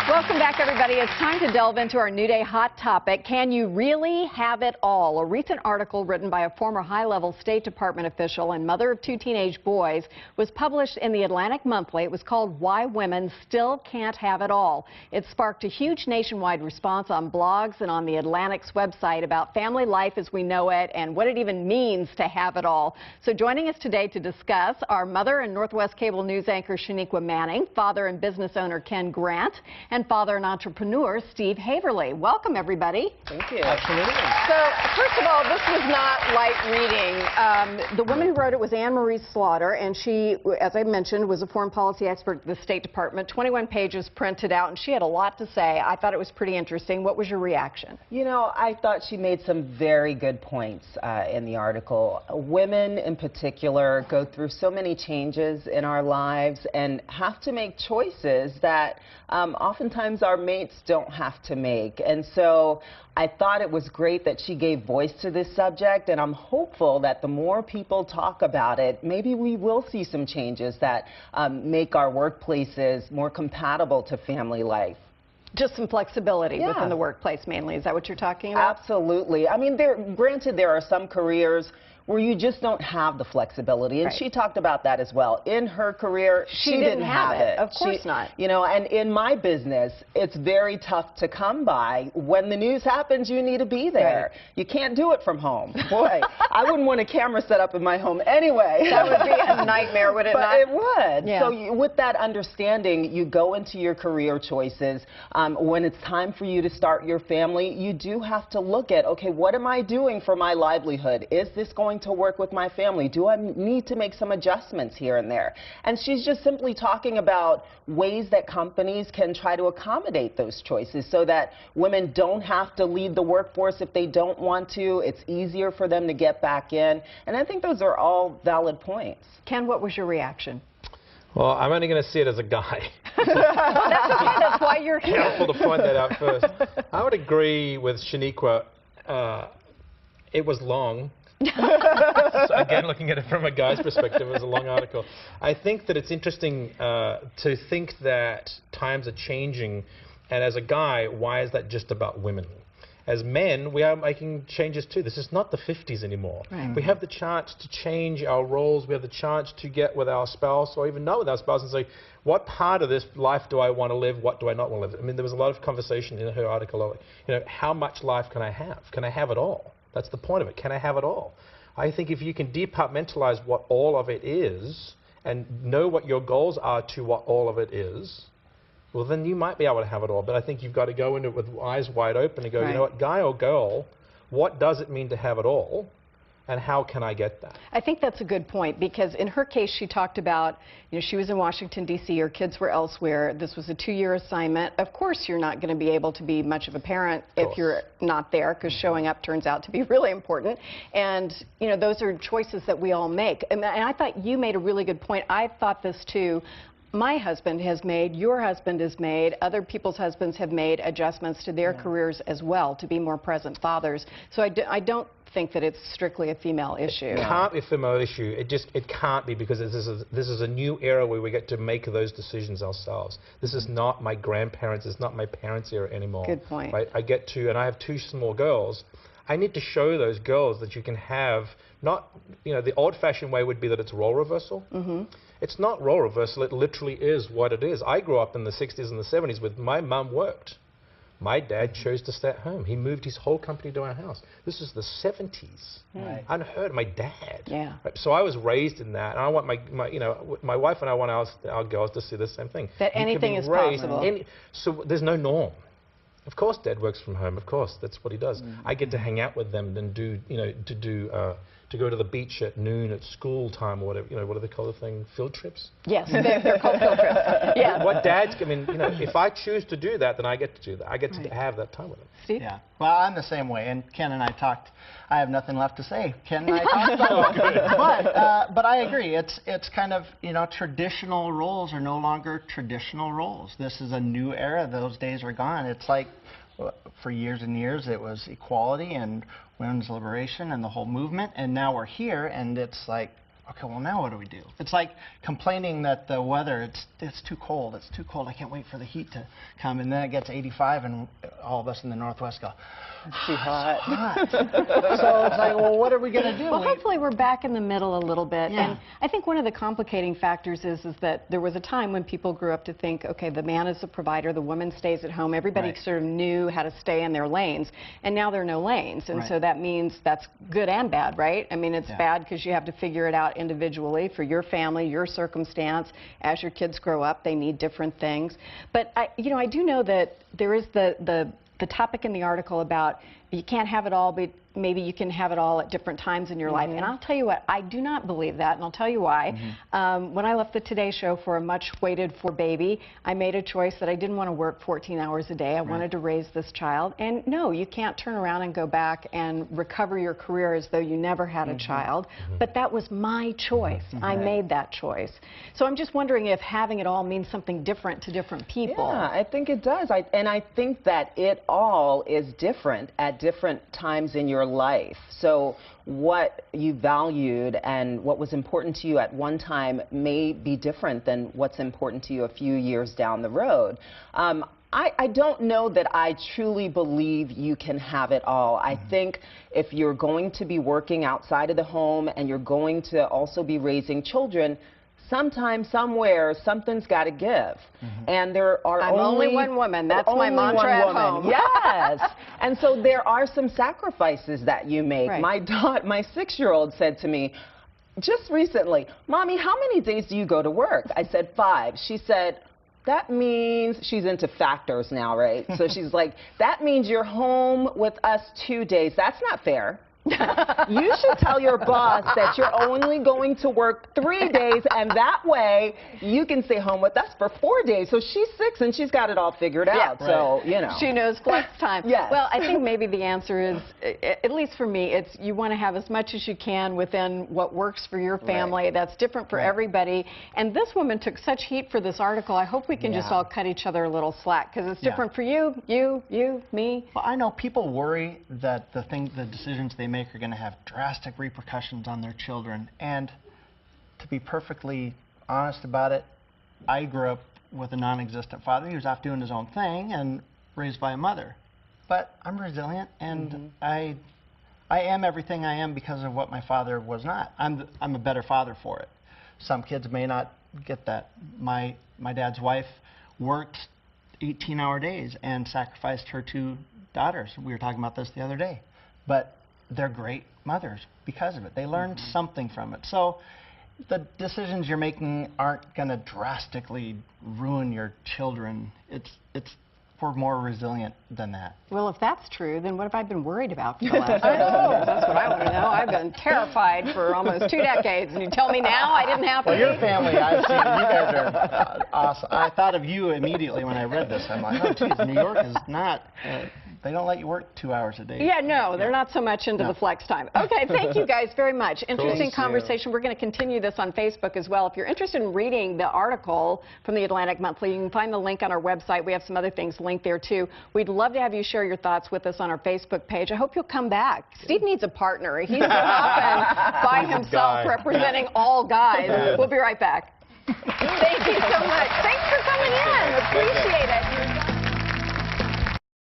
Welcome back, everybody. It's time to delve into our New Day hot topic. Can you really have it all? A recent article written by a former high-level State Department official and mother of 2 teenage boys was published in the Atlantic Monthly. It was called Why Women Still Can't Have It All. It sparked a huge nationwide response on blogs and on the Atlantic's website about family life as we know it and what it even means to have it all. So joining us today to discuss are mother and Northwest Cable News anchor Shaniqua Manning, father and business owner Ken Grant, and father and entrepreneur Steve Haverly. Welcome, everybody. Thank you. Absolutely. So, first of all, this was not light reading. The woman who wrote it was Anne Marie Slaughter, and she, as I mentioned, was a foreign policy expert at the State Department. 21 pages printed out, and she had a lot to say. I thought it was pretty interesting. What was your reaction? You know, I thought she made some very good points in the article. Women, in particular, go through so many changes in our lives and have to make choices that oftentimes our mates don't have to make. And so I thought it was great that she gave voice to this subject, and I'm hopeful that the more people talk about it, maybe we will see some changes that make our workplaces more compatible to family life. Just some flexibility within the workplace, mainly. Is that what you're talking about? Absolutely. I mean, granted, there are some careers where you just don't have the flexibility, and she talked about that as well. In her career, she didn't have it. Of course not. You know, and in my business, it's very tough to come by. When the news happens, you need to be there. Right. You can't do it from home. Boy, I wouldn't want a camera set up in my home anyway. That would be a nightmare, would it not? It would. Yeah. So with that understanding, you go into your career choices. When it's time for you to start your family, you do have to look at, okay, what am I doing for my livelihood? Is this going to work with my family? Do I need to make some adjustments here and there? And she's just simply talking about ways that companies can try to accommodate those choices so that women don't have to leave the workforce if they don't want to. It's easier for them to get back in. And I think those are all valid points. Ken, what was your reaction? Well, I'm only going to see it as a guy. That's okay. That's why you're here. Careful to point that out first. I would agree with Shaniqua. It was long. So again, looking at it from a guy's perspective, it was a long article. I think that it's interesting to think that times are changing, and as a guy, why is that just about women? As men, we are making changes too. This is not the 50s anymore. Right. We have the chance to change our roles. We have the chance to get with our spouse or even not with our spouse and say, what part of this life do I want to live? What do I not want to live? I mean, there was a lot of conversation in her article. You know, how much life can I have? Can I have it all? That's the point of it. Can I have it all? I think if you can departmentalize what all of it is and know what your goals are to what all of it is, well, then you might be able to have it all. But I think you've got to go into it with eyes wide open and go, you know what, guy or girl, what does it mean to have it all? And how can I get that? I think that's a good point, because in her case, she talked about, you know, she was in Washington, D.C., her kids were elsewhere. This was a 2-year assignment. Of course, you're not going to be able to be much of a parent if you're not there, because showing up turns out to be really important. And, you know, those are choices that we all make. And I thought you made a really good point. I thought this, too. My husband has made, your husband has made, other people's husbands have made adjustments to their careers as well to be more present fathers. So I don't think that it's strictly a female issue. It can't be a female issue. It can't be, because this is a new era where we get to make those decisions ourselves. This is not my grandparents, it's not my parents' era anymore. Good point. Right? I get to, and I have 2 small girls. I need to show those girls that you can have, not, you know, the old-fashioned way would be that it's role reversal. It's not role reversal, it literally is what it is. I grew up in the 60s and the 70s with my mum worked. My dad chose to stay at home. He moved his whole company to our house. This is the 70s. Unheard. My dad. Yeah. Right? So I was raised in that, and I want my wife and I want our girls to see the same thing. That anything is possible. So there's no norm. Of course, Dad works from home. Of course, that's what he does. I get to hang out with them and do, you know, to go to the beach at noon at school time or whatever. You know, what do they call the thing? Field trips? Yes, they're called field trips. Yeah. What dads? I mean, you know, if I choose to do that, then I get to do that. I get to have that time with them. Steve? Yeah. Well, I'm the same way. And Ken and I talked. I have nothing left to say. Ken and I talked about it. But I agree. It's kind of, you know, traditional roles are no longer traditional roles. This is a new era. Those days are gone. It's like, for years and years, it was equality and women's liberation and the whole movement. And now we're here, and it's like, okay, well, now what do we do? It's like complaining that the weather, it's too cold, I can't wait for the heat to come, and then it gets 85, and all of us in the Northwest go, it's too hot. so it's like, well, what are we going to do? Well, hopefully we're back in the middle a little bit. Yeah. And I think one of the complicating factors is that there was a time when people grew up to think, okay, the man is the provider, the woman stays at home. Everybody Right. sort of knew how to stay in their lanes. And now there are no lanes. And Right. so that means that's good and bad, right? I mean, it's Yeah. bad because you have to figure it out individually for your family, your circumstance. As your kids grow up, they need different things. But I do know that there is the topic in the article about you can't have it all, but maybe you can have it all at different times in your life. And I'll tell you what, I do not believe that, and I'll tell you why. When I left the Today Show for a much waited for baby, I made a choice that I didn't want to work 14 hours a day. I wanted to raise this child. And no, you can't turn around and go back and recover your career as though you never had a child. But that was my choice. I made that choice. So I'm just wondering if having it all means something different to different people. Yeah, I think it does. And I think that it all is different at different times in your life. So what you valued and what was important to you at one time may be different than what's important to you a few years down the road. I don't know that I truly believe you can have it all. I think if you're going to be working outside of the home and you're going to also be raising children, sometime, somewhere, something's got to give. And there are I'm only one woman. That's my mantra at home. Yes. And so there are some sacrifices that you make. Right. My 6-year-old said to me just recently, Mommy, how many days do you go to work? I said 5. She said, that means, she's into factors now, right? So she's like, that means you're home with us 2 days. That's not fair. You should tell your boss that you're only going to work 3 days, and that way you can stay home with us for 4 days. So she's 6 and she's got it all figured out. Right. So, you know. She knows flex time. Yes. Well, I think maybe the answer is, at least for me, it's you want to have as much as you can within what works for your family. Right. That's different for everybody. And this woman took such heat for this article. I hope we can just all cut each other a little slack, because it's different for you, me. Well, I know people worry that the decisions they make are going to have drastic repercussions on their children. And to be perfectly honest about it, I grew up with a non-existent father. He was off doing his own thing and raised by a mother. But I'm resilient, and I am everything I am because of what my father was not. I'm a better father for it. Some kids may not get that. My dad's wife worked 18-hour days and sacrificed her 2 daughters. We were talking about this the other day. But they're great mothers because of it. They learned something from it. So the decisions you're making aren't going to drastically ruin your children. We're more resilient than that. Well, if that's true, then what have I been worried about for the last 10 years? That's what I want to know. I've been terrified for almost 2 decades, and you tell me now I didn't have to. Well, your family, I've seen, you guys are awesome. I thought of you immediately when I read this. I'm like, oh, geez, New York is not... they don't let you work 2 hours a day. Yeah, no, they're not so much into the flex time. Okay, thank you guys very much. Interesting conversation. We're going to continue this on Facebook as well. If you're interested in reading the article from the Atlantic Monthly, you can find the link on our website. We have some other things linked there, too. We'd love to have you share your thoughts with us on our Facebook page. I hope you'll come back. Steve needs a partner. He's so often by himself representing all guys. We'll be right back. Thank you so much. Thanks for coming in. Appreciate it.